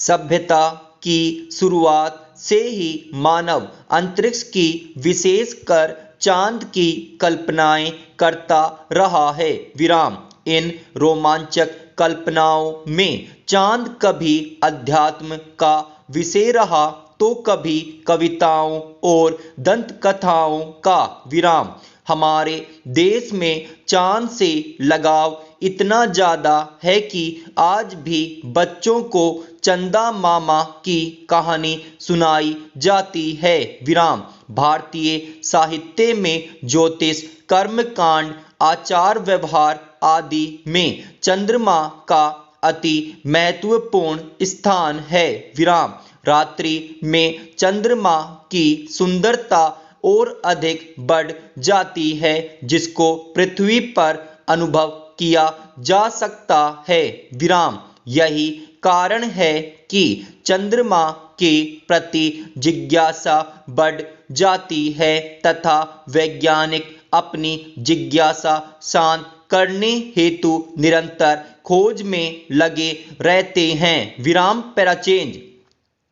सभ्यता की शुरुआत से ही मानव अंतरिक्ष की, विशेषकर चांद की कल्पनाएं करता रहा है। विराम। इन रोमांचक कल्पनाओं में चांद कभी अध्यात्म का विषय रहा तो कभी कविताओं और दंत कथाओं का। विराम। हमारे देश में चांद से लगाव इतना ज़्यादा है कि आज भी बच्चों को चंदा मामा की कहानी सुनाई जाती है। विराम। भारतीय साहित्य में ज्योतिष, कर्मकांड, आचार व्यवहार आदि में चंद्रमा का अति महत्वपूर्ण स्थान है। विराम। रात्रि में चंद्रमा की सुंदरता और अधिक बढ़ जाती है, जिसको पृथ्वी पर अनुभव किया जा सकता है। विराम। यही कारण है कि चंद्रमा के प्रति जिज्ञासा बढ़ जाती है तथा वैज्ञानिक अपनी जिज्ञासा शांत करने हेतु निरंतर खोज में लगे रहते हैं। विराम। पैराचेंज।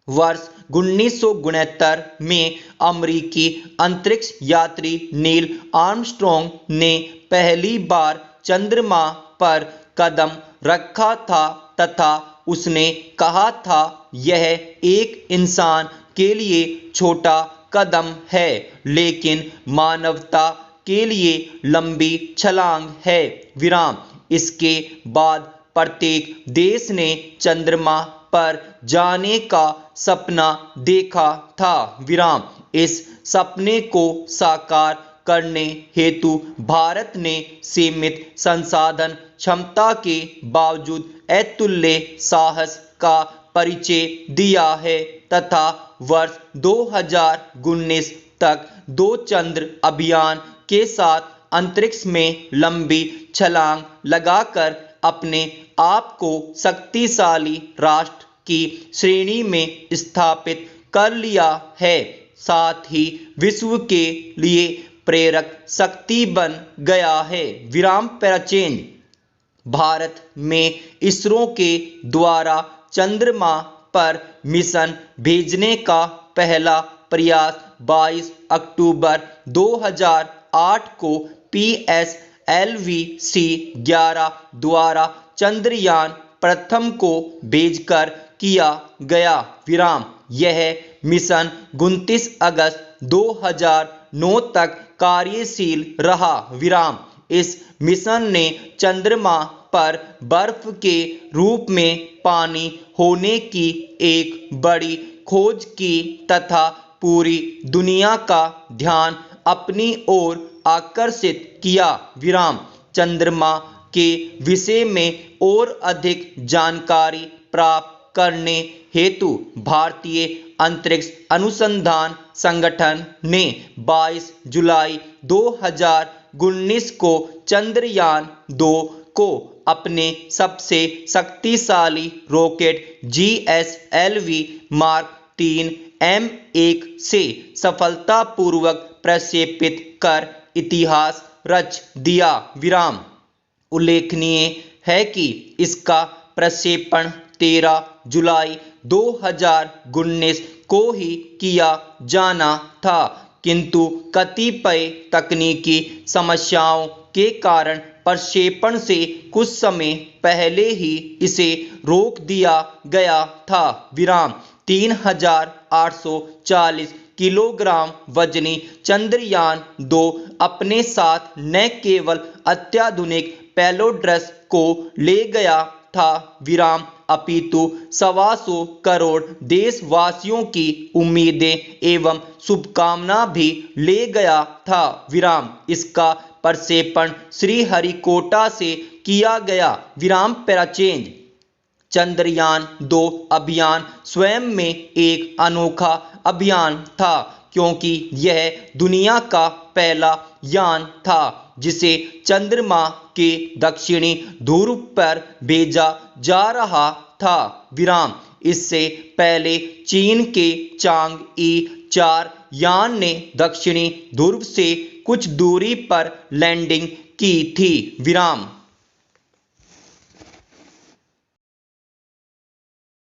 वर्ष 1969 में अमेरिकी अंतरिक्ष यात्री नील आर्मस्ट्रॉन्ग ने पहली बार चंद्रमा पर कदम रखा था तथा उसने कहा था, यह एक इंसान के लिए छोटा कदम है, लेकिन मानवता के लिए लंबी छलांग है। विराम। इसके बाद प्रत्येक देश ने चंद्रमा पर जाने का सपना देखा था। विराम। इस सपने को साकार करने हेतु भारत ने सीमित संसाधन क्षमता के बावजूद अतुल्य साहस का परिचय दिया है तथा वर्ष 2019 तक 2 चंद्र अभियान के साथ अंतरिक्ष में लंबी छलांग लगाकर अपने आप को शक्तिशाली राष्ट्र की श्रेणी में स्थापित कर लिया है, साथ ही विश्व के लिए प्रेरक शक्ति बन गया है। विराम। पैराचेंज। भारत में इसरो के द्वारा चंद्रमा पर मिशन भेजने का पहला प्रयास 22 अक्टूबर 2008 को PSLV-C11 द्वारा चंद्रयान प्रथम को भेजकर किया गया। विराम। यह मिशन 29 अगस्त 2009 तक कार्यशील रहा। विराम। इस मिशन ने चंद्रमा पर बर्फ के रूप में पानी होने की एक बड़ी खोज की तथा पूरी दुनिया का ध्यान अपनी ओर आकर्षित किया। विराम। चंद्रमा के विषय में और अधिक जानकारी प्राप्त करने हेतु भारतीय अंतरिक्ष अनुसंधान संगठन ने 22 जुलाई 2019 को चंद्रयान 2 को अपने सबसे शक्तिशाली रॉकेट GSLV मार्क 3 M1 से सफलतापूर्वक प्रक्षेपित कर इतिहास रच दिया। विराम। उल्लेखनीय है कि इसका प्रक्षेपण 13 जुलाई 2019 को ही किया जाना था, किंतु कतिपय तकनीकी समस्याओं के कारण प्रक्षेपण से कुछ समय पहले ही इसे रोक दिया गया था। विराम। 3840 किलोग्राम वजनी चंद्रयान 2 अपने साथ न केवल अत्याधुनिक पेलोड्रस को ले गया था, विराम, अपितु 125 करोड़ देशवासियों की उम्मीदें एवं शुभकामना भी ले गया था। विराम। इसका प्रक्षेपण श्रीहरिकोटा से किया गया। विराम। पैराचेंज। चंद्रयान 2 अभियान स्वयं में एक अनोखा अभियान था, क्योंकि यह दुनिया का पहला यान था जिसे चंद्रमा के दक्षिणी ध्रुव पर भेजा जा रहा था। विराम। इससे पहले चीन के चांग-ई 4 यान ने दक्षिणी ध्रुव से कुछ दूरी पर लैंडिंग की थी। विराम।